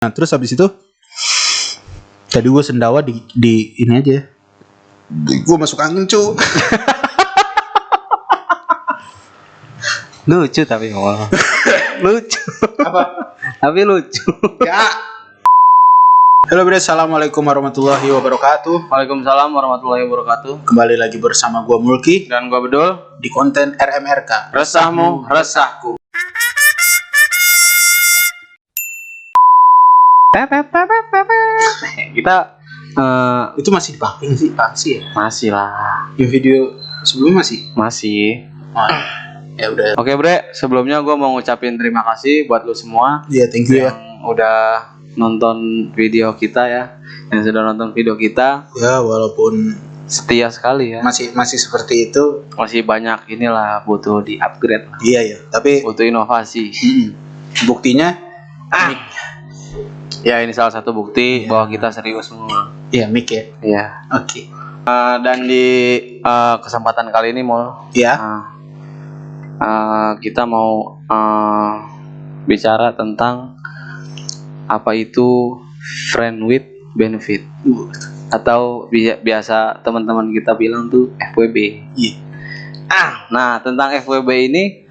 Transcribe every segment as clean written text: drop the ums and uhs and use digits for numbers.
Nah terus habis itu tadi gue sendawa di ini aja. Gue masuk angin cu. Lucu tapi lucu. Apa? Tapi lucu. Ya. Halo Bre, assalamualaikum warahmatullahi wabarakatuh. Waalaikumsalam warahmatullahi wabarakatuh. Kembali lagi bersama gue Mulki Dan gua Bedul di konten RMRK. Resahmu resahku. Kita Itu masih dipakai sih, pasti ya. masih lah. Di video sebelumnya masih. Masih. Oh, ya udah. Oke Bre, sebelumnya gua mau ngucapin terima kasih buat lu semua Ya thank you ya. yang udah nonton video kita ya. Yang sudah nonton video kita Ya walaupun setia sekali ya. masih seperti itu. Masih banyak inilah butuh di-upgrade lah. Iya ya. Tapi Butuh inovasi. buktinya Ya ini salah satu bukti bahwa kita serius semua. ya mic ya. Iya. Oke. Dan di kesempatan kali ini mau Ya. kita mau bicara tentang apa itu friend with benefit atau biasa teman-teman kita bilang tuh FWB. Iya. Nah tentang FWB ini,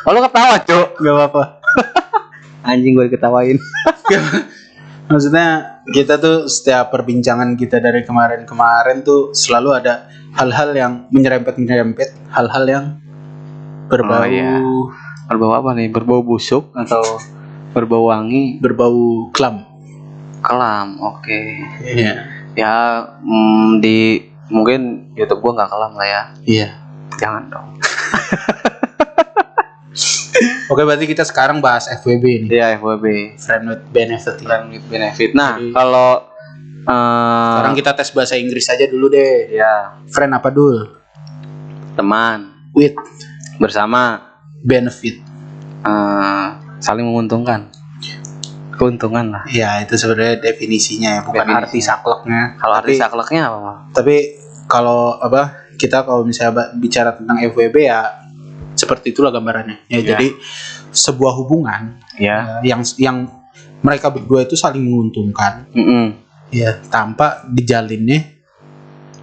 oh, lu ketawa cuk? Gak apa-apa. Anjing gue diketawain. Maksudnya kita tuh setiap perbincangan kita dari kemarin tuh selalu ada hal-hal yang menyerempet, hal-hal yang berbau Berbau apa nih? Berbau busuk atau berbau wangi? berbau kelam. Kelam, oke. Iya. Ya di mungkin YouTube gua nggak kelam lah ya. Iya. Jangan dong. Oke, berarti kita sekarang bahas FWB nih. Iya FWB. Friend with benefit. Friend with benefit. Nah Jadi, kalau sekarang kita tes bahasa Inggris aja dulu deh. ya Friend apa dul? teman With bersama benefit. saling menguntungkan. Keuntungan lah. Ya itu sebenarnya definisinya ya, bukan Definisinya. arti sakleknya. Kalau arti Tapi- sakleknya apa? Tapi kalau kita kalau misalnya bicara tentang FWB ya seperti itulah gambarannya. Ya, Ya. jadi sebuah hubungan Ya. yang mereka berdua itu saling menguntungkan ya tanpa dijalinnya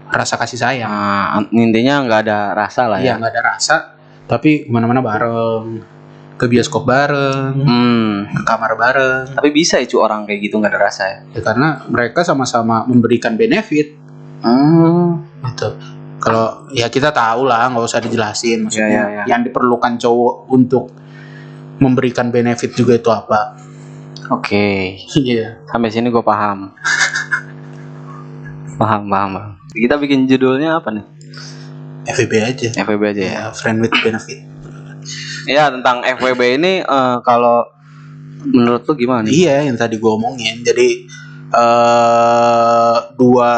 rasa kasih sayang. Intinya nggak ada rasa lah Ya ya. nggak ada rasa, tapi kemana-mana bareng, ke bioskop bareng, ke kamar bareng. Tapi bisa itu orang kayak gitu nggak ada rasa ya. Ya, karena mereka sama-sama memberikan benefit. Gitu. Kalau ya kita tahu lah, nggak usah dijelasin maksudnya. Ya. Yang diperlukan cowok untuk memberikan benefit juga itu apa? Oke. Iya. Sampai sini gue paham. paham. Kita bikin judulnya apa nih? FWB aja. FWB aja ya. Ya, friend with benefit. Ya tentang FWB ini kalau menurut lu gimana nih? Iya, yang tadi gue omongin. Jadi Dua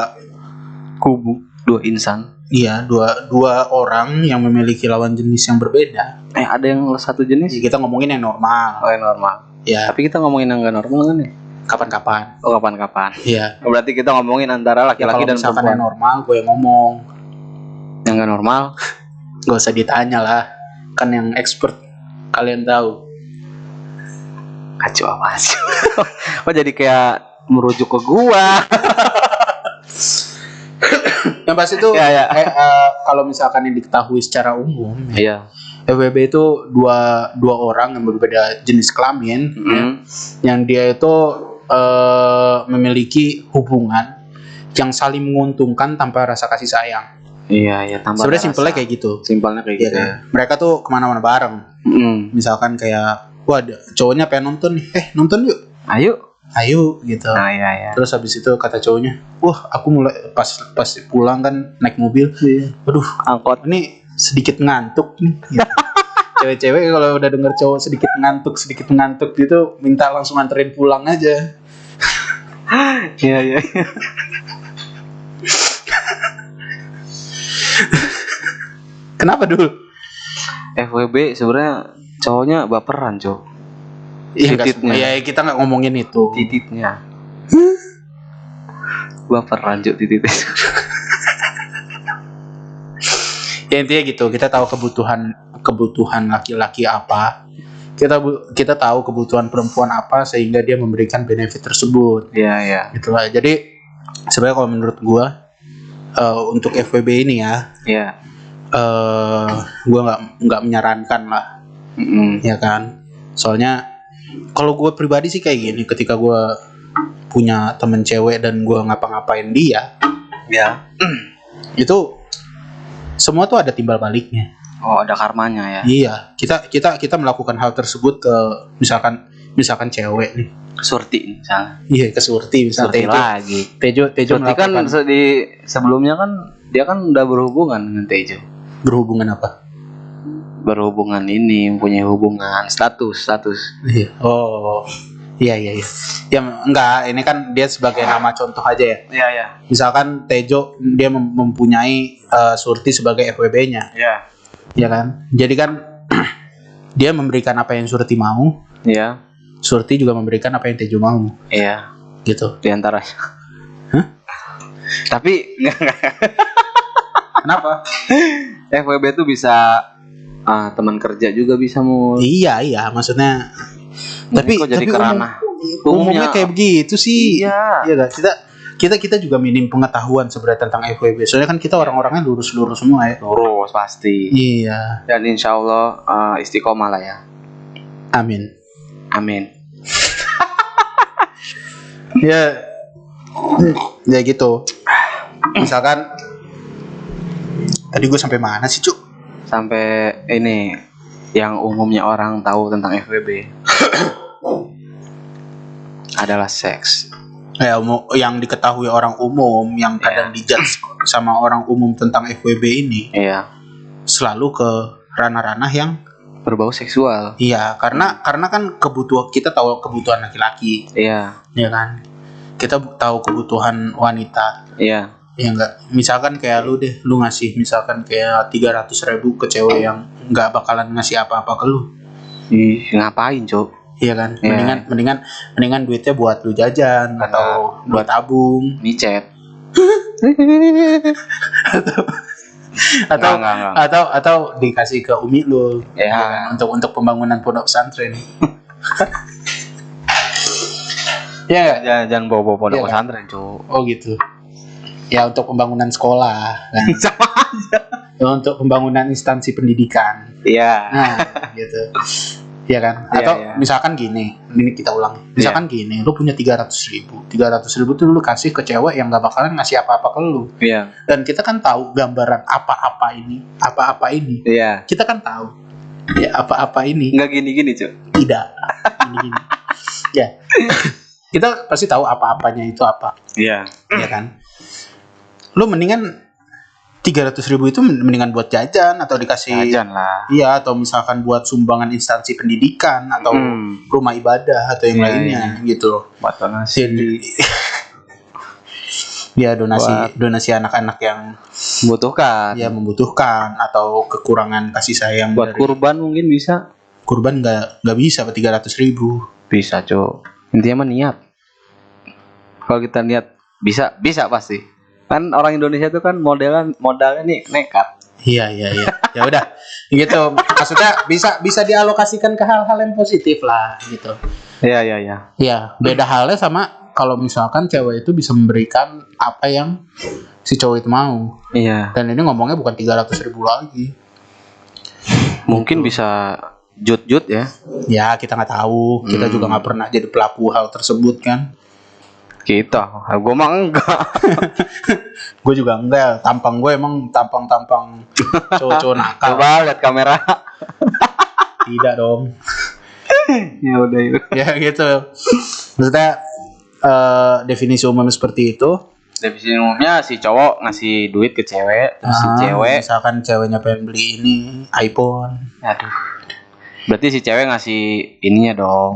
insan. Iya, dua orang yang memiliki lawan jenis yang berbeda. Ada yang satu jenis? Jadi kita ngomongin yang normal. Oh yang normal. Ya, Tapi kita ngomongin yang nggak normal kan ya? kapan-kapan. Oh kapan-kapan. Iya. Berarti kita ngomongin antara Ya, laki-laki kalau dan misalkan yang perempuan. normal, gue yang ngomong. Yang nggak normal? Gak usah ditanya lah. Kan yang expert kalian tahu. Kacau apa sih? Kok jadi kayak merujuk ke gua? Yang pasti itu Ya. kalau misalkan yang diketahui secara umum, Iya. FWB itu dua orang yang berbeda jenis kelamin, yang dia itu memiliki hubungan yang saling menguntungkan tanpa rasa kasih sayang. Iya. Tambah. Sebenarnya simpelnya kayak gitu. Simpelnya kayak Iya gitu. kan? Mereka tuh kemana-mana bareng. Misalkan kayak, wah cowoknya pengen nonton nih, nonton yuk, ayo gitu. Nah, iya. Terus habis itu kata cowoknya, wah aku mulai pas pulang kan naik mobil, waduh Angkot. ini sedikit ngantuk nih. Gitu. Cewek-cewek kalau udah denger cowok sedikit ngantuk gitu, minta langsung anterin pulang aja. Iya. Kenapa dulu? FWB sebenarnya cowoknya baperan, Cok. Iya, Tititnya. ya kita nggak ngomongin itu. Tititnya. Baperan, Cok, tititnya. Ya intinya gitu, kita tahu kebutuhan laki-laki apa kita tahu kebutuhan perempuan apa sehingga dia memberikan benefit tersebut. Iya. Itulah. Jadi sebenarnya kalau menurut gua untuk FWB ini ya, Iya. gua nggak menyarankan lah, ya kan. Soalnya kalau gua pribadi sih kayak gini, ketika gua punya temen cewek dan gua ngapa-ngapain dia, Ya. itu semua tuh ada timbal baliknya. Oh, ada karmanya ya. Iya, kita melakukan hal tersebut ke misalkan cewek nih. Surti misalnya. Iya, ke Surti misalnya. Surti lagi. Tejo Surti kan melakukan sebelumnya kan dia kan udah berhubungan dengan Tejo. berhubungan apa? Berhubungan ini, mempunyai hubungan status. Iya. Oh. Iya. Ya enggak, ini kan dia sebagai nama contoh aja ya. Iya. Misalkan Tejo dia mempunyai Surti sebagai FWB-nya. Iya. Ya kan? Jadi kan dia memberikan apa yang Surti mau, Iya. Surti juga memberikan apa yang Tejo mau. Iya. Gitu. Di antaranya. Hah? Tapi Kenapa? FWB tuh bisa teman kerja juga bisa mau. Iya, maksudnya tapi kok jadi kerana umumnya kayak begitu sih. Iya. Iya gak? Kita juga minim pengetahuan sebenarnya tentang FWB. Soalnya kan kita orang-orangnya lurus-lurus semua ya. Lurus pasti. Iya. Dan insya Allah istiqomah lah ya. Amin. Ya gitu. Misalkan tadi gue sampai mana sih, Cuk? Sampai ini yang umumnya orang tahu tentang FWB adalah seks. Ya, yang diketahui orang umum, yang kadang dijudge sama orang umum tentang FWB ini, Iya. selalu ke ranah-ranah yang Berbau seksual. iya, karena kan kita tahu kebutuhan laki-laki, Iya. ya kan? Kita tahu kebutuhan wanita. Iya. Ya enggak, misalkan kayak lu ngasih misalkan kayak 300.000 ke cewek yang nggak bakalan ngasih apa-apa ke lu. Ih, ngapain, Cok? Iya kan? Iya. Mendingan duitnya buat lu jajan atau buat tabung Micet. atau Enggak. atau dikasih ke umi lu. Ya. kan? Untuk pembangunan pondok pesantren. Ya enggak? Jangan bawa pondok Iya, kan? pesantren, Cok. Oh gitu. Ya untuk pembangunan sekolah kan. Sama aja. Ya, untuk pembangunan instansi pendidikan. Iya. Nah, gitu. Iya kan? Iya, Atau iya. misalkan gini, ini kita ulang. Misalkan gini, lu punya 300.000. 300.000 tuh lu kasih ke cewek yang gak bakalan ngasih apa-apa ke lu. Iya. Dan kita kan tahu gambaran apa-apa ini. Iya. Kita kan tahu. Ya apa-apa ini. Enggak gini-gini, Cok. Tidak. Gini. Ya. Kita pasti tahu apa-apanya itu apa. Iya. Ya kan? Lu mendingan 300.000 itu mendingan buat jajan atau dikasih Jajan lah. iya, atau misalkan buat sumbangan instansi pendidikan atau rumah ibadah atau yang Iya, lainnya gitu. Buat donasi. Ya donasi anak-anak yang Butuhkan. ya membutuhkan atau kekurangan kasih sayang. Buat kurban mungkin bisa. Kurban nggak bisa 300.000. Bisa, Cok. Intinya mah niat. Kalau kita niat bisa pasti. Kan orang Indonesia itu kan modalnya nih nekat. Iya. Ya udah gitu. Maksudnya bisa dialokasikan ke hal-hal yang positif lah gitu. Iya. Ya, beda halnya sama kalau misalkan cewek itu bisa memberikan apa yang si cowok itu mau. Iya. Dan ini ngomongnya bukan 300.000 lagi. Mungkin bisa jut ya. Ya, kita nggak tahu. Kita juga nggak pernah jadi pelaku hal tersebut kan. Gue mah enggak. Gue juga enggak. Tampang gue emang tampang cowok-cowok nakal. Coba lihat kamera. Tidak dong. Ya udah yuk. Ya gitu. Maksudnya definisi umum seperti itu. Definisi umumnya si cowok ngasih duit ke cewek, terus si cewek. Misalkan ceweknya pengen beli ini iPhone. Aduh. Berarti si cewek ngasih ininya dong.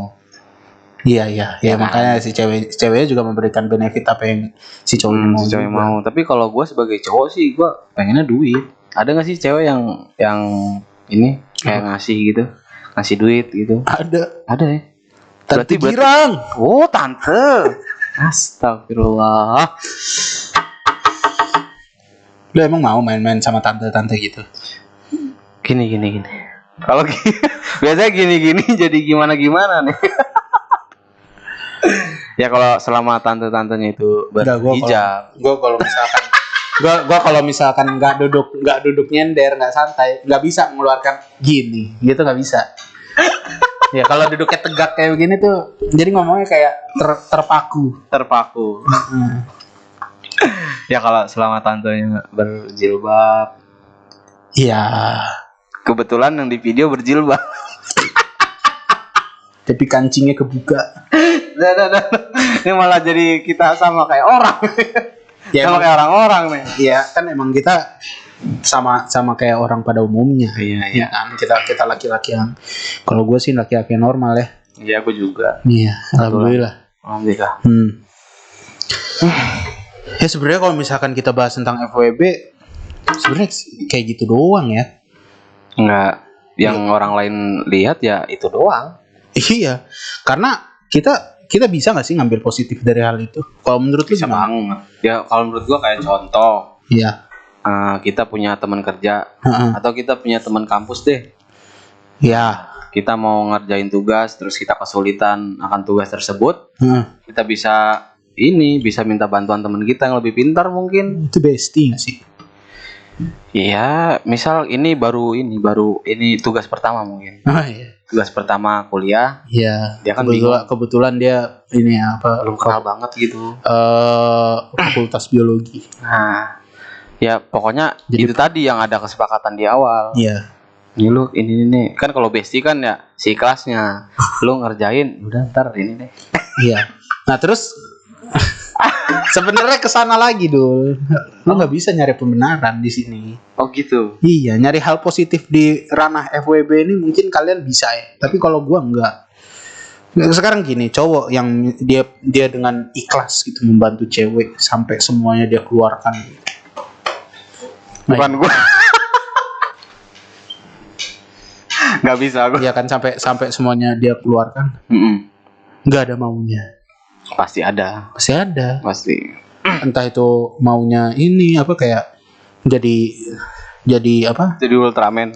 Iya. Ya kan? makanya si ceweknya juga memberikan benefit apa yang si cowok mau. Si cewek juga. mau. Tapi kalau gue sebagai cowok sih gue pengennya duit. Ada nggak sih cewek yang ini kayak ngasih gitu, ngasih duit gitu? Ada ya. Tante girang. Oh, tante. Astagfirullah. Lu emang mau main-main sama tante-tante gitu? Gini. Kalau biasanya gini-gini jadi gimana nih. Ya kalau selama tante-tantenya itu berhijab. Gue kalau misalkan gue kalau misalkan nggak duduk nyender, nggak santai, nggak bisa mengeluarkan gini gitu, nggak bisa. Ya kalau duduknya tegak kayak begini tuh jadi ngomongnya kayak terpaku. Ya kalau selama tantenya berjilbab. Iya. Kebetulan yang di video berjilbab. Tapi kancingnya kebuka. Ini malah jadi kita sama kayak orang. Ya, sama kayak orang-orang nih. Iya, kan emang kita sama kayak orang pada umumnya. Iya. Kan kita laki-laki yang, kalau gue sih laki-laki normal ya. Iya, aku juga. Iya, alhamdulillah. Ya sebenarnya kalau misalkan kita bahas tentang FWB, sebenarnya kayak gitu doang ya. Enggak, yang orang lain lihat ya itu doang. Iya, karena kita bisa nggak sih ngambil positif dari hal itu? Kalau menurut lu Bisa banget. Ya kalau menurut gua kayak contoh. Iya. Kita punya teman kerja atau kita punya teman kampus deh. Iya. Kita mau ngerjain tugas terus kita kesulitan akan tugas tersebut. Kita bisa minta bantuan teman kita yang lebih pintar mungkin. Itu bestie nggak sih? Iya, misal ini baru tugas pertama mungkin. Oh iya. Tugas pertama kuliah. Iya. Dia kan kebetulan dia ini apa? Belum kenal banget gitu. Fakultas biologi. Nah, ya pokoknya itu tadi yang ada kesepakatan di awal. Iya. Ini kan kalau bestie kan ya si kelasnya. Lu ngerjain, udah ntar ini deh. Iya. Nah terus sebenarnya kesana lagi Dul. Lu nggak bisa nyari pembenaran di sini. Oh gitu. Iya, nyari hal positif di ranah FWB ini mungkin kalian bisa ya. Tapi kalau gua enggak. Sekarang gini, cowok yang dia dengan ikhlas gitu membantu cewek sampai semuanya dia keluarkan. Bukan gua. Nggak bisa gua. Iya kan sampai semuanya dia keluarkan. Nggak ada maunya. Pasti ada. Pasti. Entah itu maunya ini apa kayak jadi apa? Jadi Ultraman.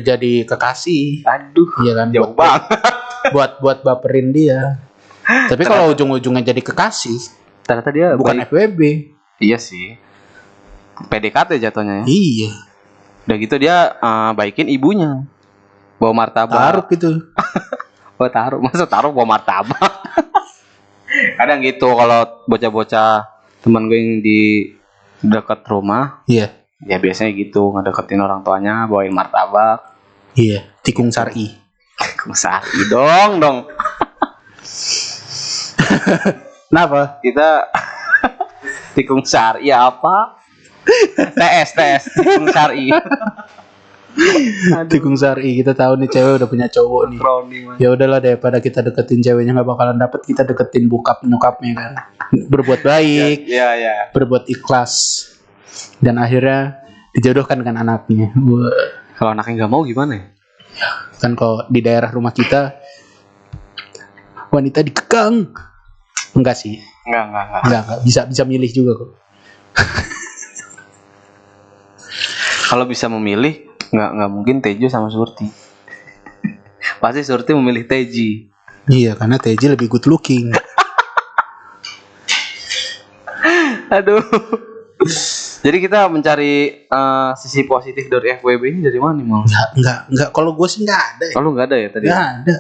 Jadi kekasih. Aduh. Iya kan. Jauh banget. Buat baperin dia. Tapi kalau ujung-ujungnya jadi kekasih, ternyata dia bukan FWB. Iya sih. PDKT jatuhnya ya. Iya. Udah gitu dia baikin ibunya. Bawa martabak. Taruh gitu. Oh taruh. Masa taruh bawa martabak? Kadang gitu kalau bocah-bocah teman gue yang di dekat rumah. Iya. Ya biasanya gitu ngedeketin orang tuanya bawain martabak. Iya. Tikung sari. Tikung sari dong. Kenapa? Kita tikung sari apa? TS tikung sari. Tikung sari, kita tahu nih cewek udah punya cowok nih. Ya udahlah, daripada kita deketin ceweknya nggak bakalan dapet, kita deketin bokap nyokapnya kan. Berbuat baik, ya. Berbuat ikhlas, dan akhirnya dijodohkan dengan anaknya. Kalau anaknya nggak mau gimana? Kan kalau di daerah rumah kita wanita dikekang. Enggak sih. Enggak. Bisa milih juga kok. Kalau bisa memilih, nggak mungkin Tejo sama Surti. Pasti Surti memilih Teji. Iya, karena Teji lebih good looking. Aduh. Jadi kita mencari sisi positif dari FWB ini dari mana nih, Mal? Enggak. Kalau gue sih nggak ada. Kalau nggak ada ya tadi? Nggak ada.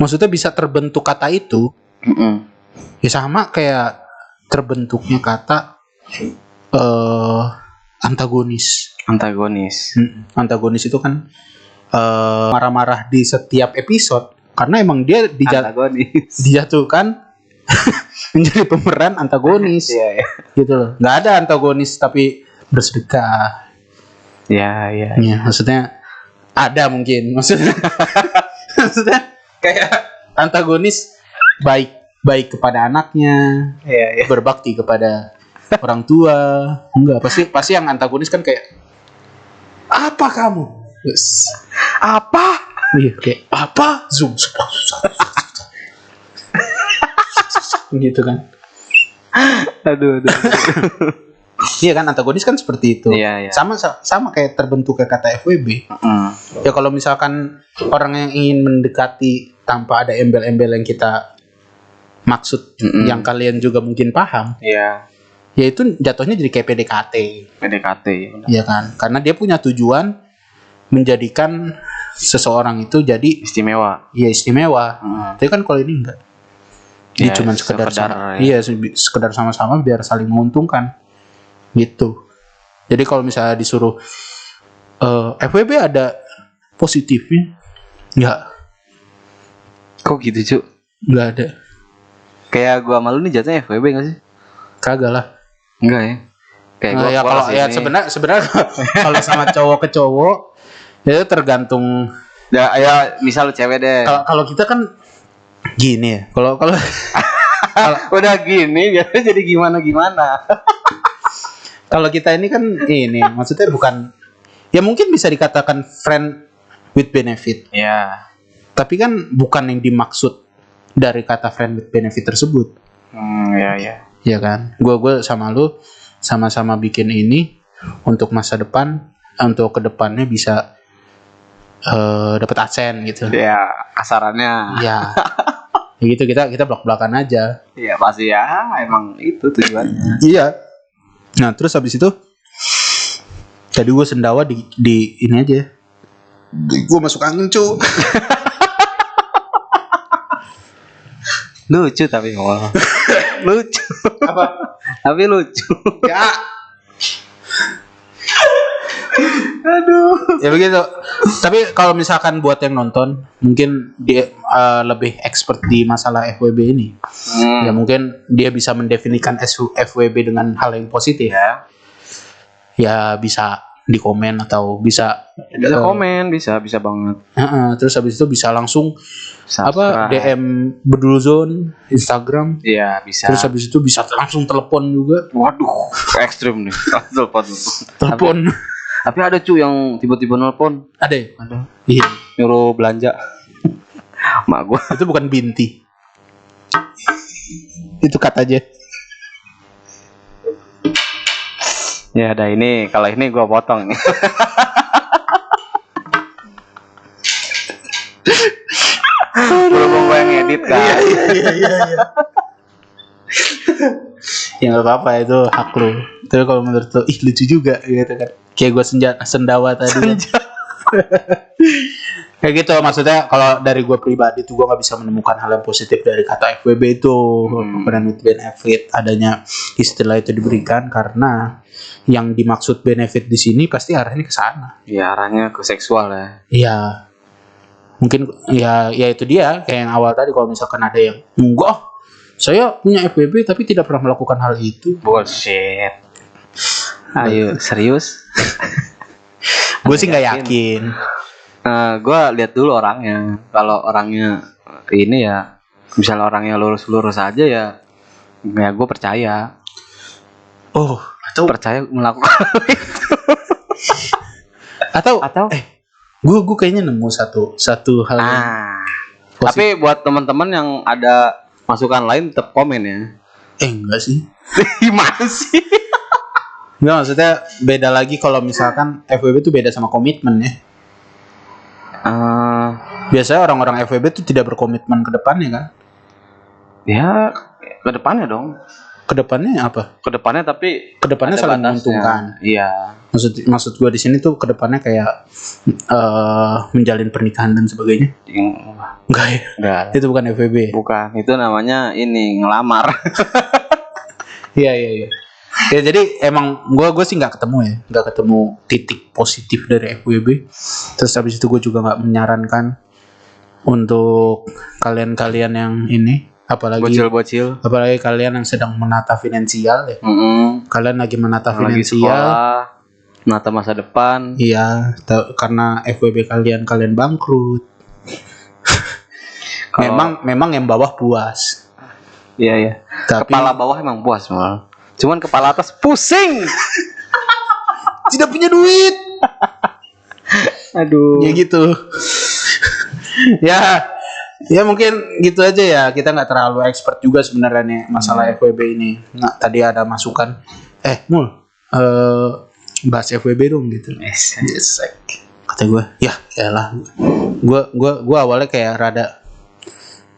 Maksudnya bisa terbentuk kata itu. Ya sama kayak terbentuknya kata antagonis. Antagonis itu kan marah-marah di setiap episode karena emang dia dijatuhkan menjadi pemeran antagonis. Iya. Gitu loh. Nggak ada antagonis tapi bersedekah. Iya. Maksudnya ada mungkin. Maksudnya kayak antagonis baik kepada anaknya, berbakti kepada orang tua. Enggak, pasti yang antagonis kan kayak apa kamu? Yes. Apa? Iya, kayak apa? Zoom. Gitu kan. Aduh. Iya kan, antagonis kan seperti itu. Iya, iya. Sama kayak terbentuknya kata FWB. Ya kalau misalkan orang yang ingin mendekati tanpa ada embel-embel yang kita maksud, yang kalian juga mungkin paham. Iya. Ya itu jatuhnya jadi kayak PDKT. PDKT. Iya kan, karena dia punya tujuan menjadikan seseorang itu jadi istimewa. Iya, istimewa. Tapi kan kalau ini enggak. Dia cuma sekedar sekedar sama-sama biar saling menguntungkan. Gitu. Jadi kalau misalnya disuruh FWB ada positifnya? Enggak. Kok gitu, Cuk? Enggak ada. Kayak gua malu nih jatuhnya FWB enggak sih? Kagak lah. Enggak ya. Kayak gua ya kalau ya sebenarnya kalau sama cowok ke cowok ya itu tergantung. Ya misal cewek deh. Kalau kita kan gini ya. Kalau udah gini biasanya jadi gimana. Kalau kita ini kan ini maksudnya bukan, ya mungkin bisa dikatakan friend with benefit. Ya. Tapi kan bukan yang dimaksud dari kata friend with benefit tersebut. Ya. Ya kan. Gue sama lu sama-sama bikin ini untuk masa depan, untuk kedepannya bisa dapat adsen gitu. Ya, kasarannya. Ya. Ya gitu, kita belak-belakan aja. Iya pasti ya, emang itu tujuannya. Iya. Nah terus habis itu tadi gue sendawa di ini aja. Gue masuk angin cu. Lucu tapi lucu. Apa? Tapi lucu. Ya. Aduh. Ya begitu. Tapi kalau misalkan buat yang nonton, mungkin dia lebih expert di masalah FWB ini. Ya mungkin dia bisa mendefinisikan FWB dengan hal yang positif. Ya bisa di komen atau bisa komen, bisa banget. Terus habis itu bisa langsung DM Bedulzone Instagram. Iya, bisa. Terus habis itu bisa langsung telepon juga. Waduh, ekstrim nih. Telepon. Tapi ada cuy yang tiba-tiba nelpon. Ada ya? Ada. Iya. Nyuruh belanja. Mak gua. Itu bukan binti. Itu kata aja. Ya ada ini. Kalau ini gua potong nih. Berhubung gua yang edit kan. Iya. Ya nggak apa-apa, itu hak lu. Tapi kalau menurut lu, lucu juga gitu kan. Kayak gue sendawa tadi. Kayak gitu maksudnya. Kalau dari gue pribadi tuh gue nggak bisa menemukan hal yang positif dari kata FWB itu. Friend with benefit, adanya istilah itu diberikan karena yang dimaksud benefit di sini pasti arahnya ke sana. Iya, arahnya ke seksual ya. Iya. Mungkin ya itu dia kayak yang awal tadi, kalau misalkan ada yang enggak, saya punya FWB tapi tidak pernah melakukan hal itu. Bullshit. Ayo, serius? Gue sih nggak yakin. Gue lihat dulu orangnya. Kalau orangnya ini ya, misalnya orangnya lurus-lurus aja ya gue percaya. Oh, atau percaya melakukan itu. atau gue kayaknya nemu satu hal yang tapi buat teman-teman yang ada masukan lain tetap komen ya. Enggak sih. Gimana sih? Enggak, maksudnya beda lagi kalau misalkan FWB itu beda sama komitmen ya. Biasanya orang-orang FWB itu tidak berkomitmen ke depannya kan? Ya, ke depannya dong. Ke depannya apa? Ke depannya tapi ke depannya saling menguntungkan. Iya. Maksud gue di sini tuh ke depannya kayak menjalin pernikahan dan sebagainya. Enggak ya? Enggak. Itu bukan FWB. Bukan, itu namanya ini ngelamar. Iya. Ya jadi emang gue sih nggak ketemu titik positif dari FWB. Terus habis itu gue juga nggak menyarankan untuk kalian yang ini, apalagi bocil, apalagi kalian yang sedang menata finansial ya. Kalian lagi menata finansial, sekolah, menata masa depan. Iya, karena FWB kalian bangkrut. Memang yang bawah puas. Iya. Tapi kepala bawah emang puas malah. Cuman kepala atas pusing. Tidak punya duit. Aduh. Ya gitu. ya mungkin gitu aja ya. Kita nggak terlalu expert juga sebenarnya nih masalah FWB ini. Nah, tadi ada masukan. Mul, bahas FWB dong gitu. Yes. Kata gue, ya lah. Gue awalnya kayak rada,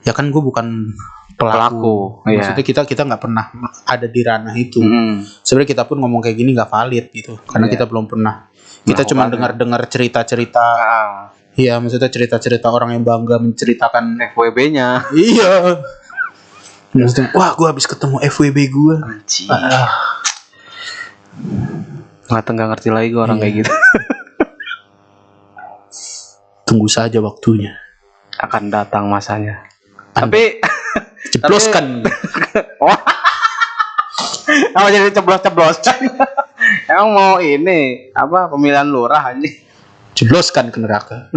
ya kan gue bukan pelaku. Maksudnya kita nggak pernah ada di ranah itu. Sebenarnya kita pun ngomong kayak gini nggak valid gitu, karena kita belum pernah. Kita cuma dengar cerita-cerita. Iya, maksudnya cerita-cerita orang yang bangga menceritakan FWB-nya. Iya. Maksudnya, wah gue habis ketemu FWB gue. Nggak ngerti lagi gue orang kayak gitu. Tunggu saja waktunya. Akan datang masanya. Tapi cebloskan. Apa jadi ceblos? Emang mau ini apa pemilihan lurah aja? Cebloskan ke neraka.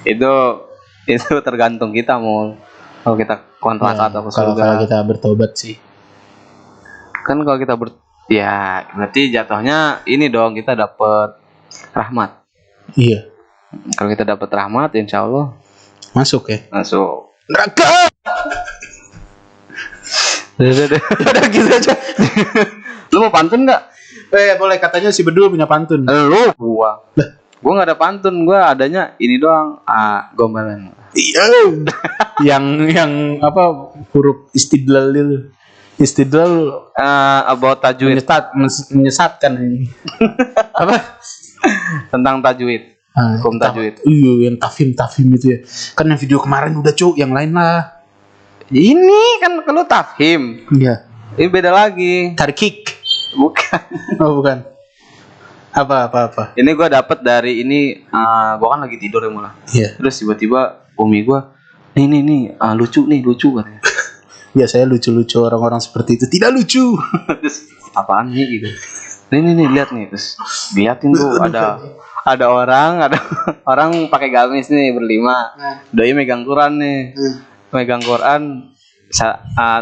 itu tergantung kita mau kalau kita kontrak atau ke surga. Kalau kita bertobat sih. Kan kalau kita ya berarti jatuhnya ini dong, kita dapat rahmat. Iya. Kalau kita dapat rahmat, insya Allah masuk ya. Masuk neraka. Udah gitu aja. Lu mau pantun nggak? Boleh, katanya si Bedul punya pantun. Lu gua nggak ada pantun, gua adanya ini doang. Gombalan. Iya. yang apa huruf istidlal itu. Istidlal about tajwid. Menyesatkan ini. Apa? Tentang tajwid. Hukum tajwid. Iya, yang tafhim itu ya. Kan yang video kemarin udah yang lain lah. Ini kan kalau tafhim. Iya. Ini beda lagi. Tarkik. Bukan. Oh, bukan. Apa. Ini gue dapet dari ini. Gue kan lagi tidur ya malah. Iya. Terus tiba-tiba umi gue, nih, lucu katanya. Biasanya lucu-lucu orang-orang seperti itu tidak lucu. Terus apaan nih gitu? Nih lihat nih, terus liatin tuh ada orang pakai gamis nih berlima. Doi megang Quran nih. Megang Quran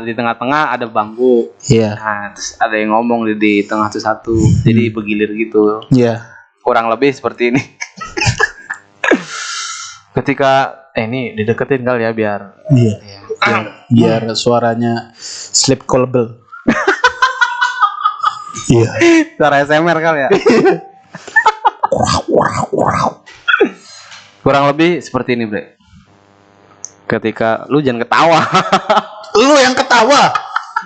di tengah-tengah ada bangku. Iya. Nah, terus ada yang ngomong di tengah tuh satu. Jadi bergilir gitu. Iya. Kurang lebih seperti ini. Ketika ini dideketin kali ya biar biar suaranya sleep callable. Iya. Suara SMR kali ya. Kurang lebih seperti ini, Bre. Ketika lu jangan ketawa. Lu yang ketawa,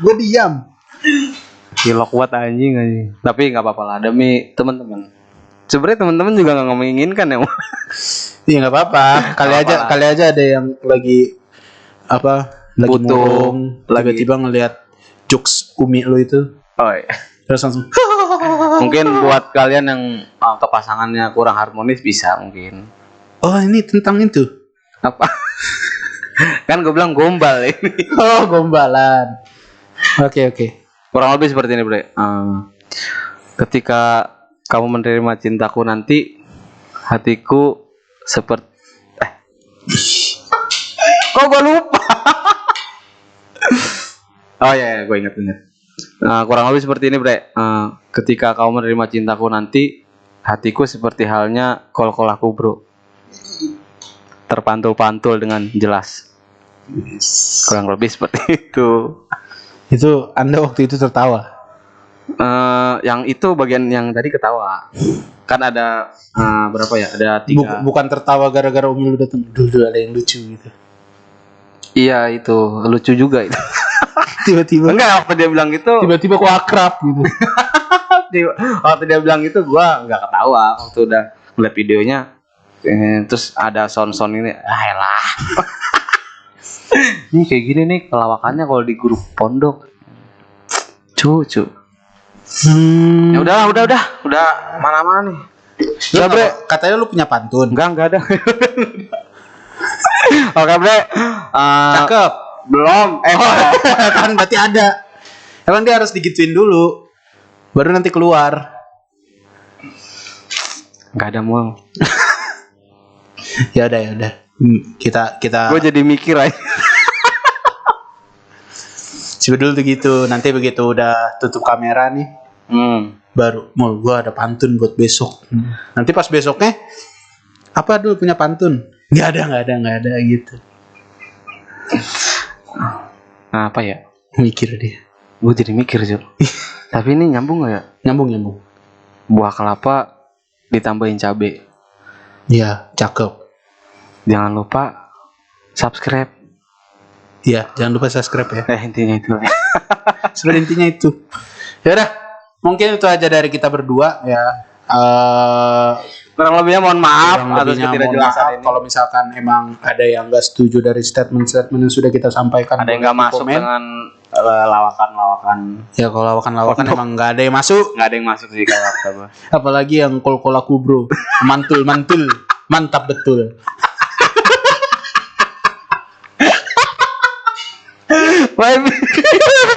gue diam. Gilok buat anjing. Tapi nggak apa-apa lah demi teman-teman. Sebenarnya teman-teman juga nggak menginginkan ya. Iya nggak apa-apa. Kali aja ada yang lagi lagi butuh, tiba-tiba ngelihat jokes Umi lu itu. Oh iya. Terus langsung. Mungkin buat kalian yang kepasangannya kurang harmonis bisa mungkin. Oh ini tentang itu. Apa? Kan gue bilang gombal ini. Oh gombalan. Oke. Kurang lebih seperti ini, Bre. Ketika kamu menerima cintaku nanti, hatiku seperti kok gue lupa. Oh ya, gue ingat. Kurang lebih seperti ini, Bre. Ketika kamu menerima cintaku nanti, hatiku seperti halnya kol-kol aku, bro. Terpantul-pantul dengan jelas. Kurang lebih seperti itu. Itu Anda waktu itu tertawa? Yang itu bagian yang tadi ketawa. Kan ada berapa ya? Ada 3. Bukan tertawa gara-gara Umi lu datang. Dulu ada yang lucu gitu. Iya itu lucu juga itu. Tiba-tiba. Enggak, waktu dia bilang gitu. Tiba-tiba kok akrab gitu. Waktu dia bilang gitu, gua nggak ketawa. Waktu udah ngeliat videonya, terus ada sound ini, elah. Ini kayak gini nih pelawakannya kalau di grup pondok. Cucu. Ya udah mana-mana nih. Ya, Bre, katanya lu punya pantun. Enggak ada. Oke, Bre. Cakep. Belum. Kan berarti ada. Emang dia harus digituin dulu. Baru nanti keluar. Enggak ada mual. Ya udah. Kita Gue jadi mikir aja. Sebetulnya tuh gitu. Nanti begitu udah tutup kamera nih. Baru mau gue ada pantun buat besok. Nanti pas besoknya apa dulu punya pantun? Nggak ada gitu. Nah, apa ya? Mikir dia. Gue jadi mikir, Jul. Tapi ini nyambung nggak ya? Nyambung. Buah kelapa ditambahin cabe. Iya, cakep. Jangan lupa subscribe. Iya, jangan lupa subscribe ya. Intinya itu. Sebenarnya intinya itu. Ya udah, mungkin itu aja dari kita berdua ya. Kurang lebihnya mohon maaf Kurang atas lebihnya mohon ketidakjelasan maaf ini. kalau misalkan emang ada yang nggak setuju dari statement-statement yang sudah kita sampaikan. Ada yang nggak boleh di masuk komen. dengan lawakan-lawakan. Ya kalau lawakan-lawakan emang nggak ada yang masuk. Nggak ada yang masuk sih kalau kata gua. Apalagi yang kol-kol aku bro. Mantul. Mantap betul.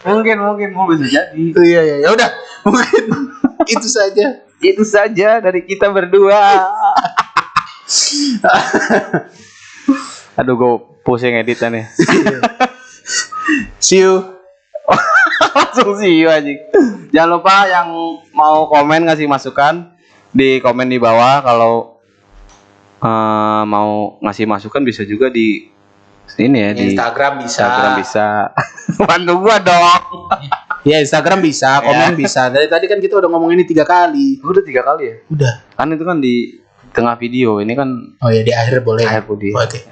mungkin mau bisa jadi. Iya. Ya udah, mungkin itu saja. Itu saja dari kita berdua. Aduh, gue pusing editnya nih. See you. Langsung see you aja. Jangan lupa yang mau komen ngasih masukan di komen di bawah. Kalau mau ngasih masukan bisa juga di ini ya, di Instagram bisa. Instagram bisa. Bantu gua dong. Ya Instagram bisa, komen bisa. Dari tadi kan kita udah ngomong ini 3 kali. Udah 3 kali ya? Udah. Kan itu kan di tengah video, ini kan Oh ya di akhir boleh. akhir video. Oke.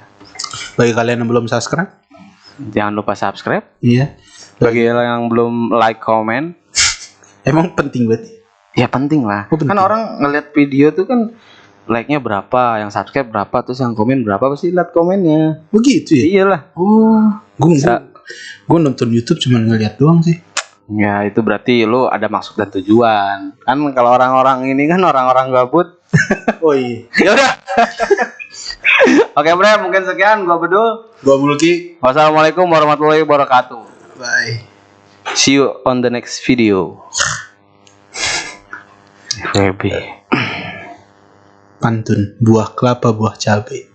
Bagi kalian yang belum subscribe, Jangan lupa subscribe. iya. Bagi yang belum like, comment, Emang penting banget. ya penting lah. Oh, penting. Kan orang ngeliat video tuh kan like-nya berapa, yang subscribe berapa, terus yang komen berapa, pasti lihat komennya. Begitu ya? Iyalah. Oh, Bisa. gue nonton YouTube cuma ngeliat doang sih. Ya itu berarti lu ada maksud dan tujuan. Kan kalau orang-orang ini kan orang-orang gabut. Oh iya. Ya udah. Oke bre, mungkin sekian. Gua Bedul. Gua Mulki. Wassalamualaikum warahmatullahi wabarakatuh. Bye. See you on the next video. FWB. Pantun, buah kelapa, buah cabai.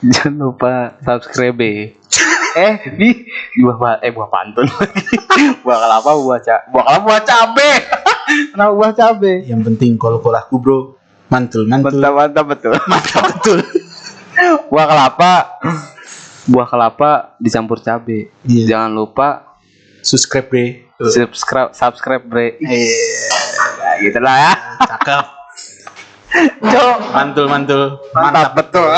Jangan lupa subscribe. Buah pantun. Buah kelapa, buah kelapa, buah cabe. Kenapa buah cabe? Yang penting kol-kol aku bro. Mantul. Mantap betul. Mantap betul. Buah kelapa dicampur cabe. Iya. Jangan lupa Subscribe bre. subscribe bre. Iya. Gitu lah ya. Cakep. Cok. Mantul. Mantap betul.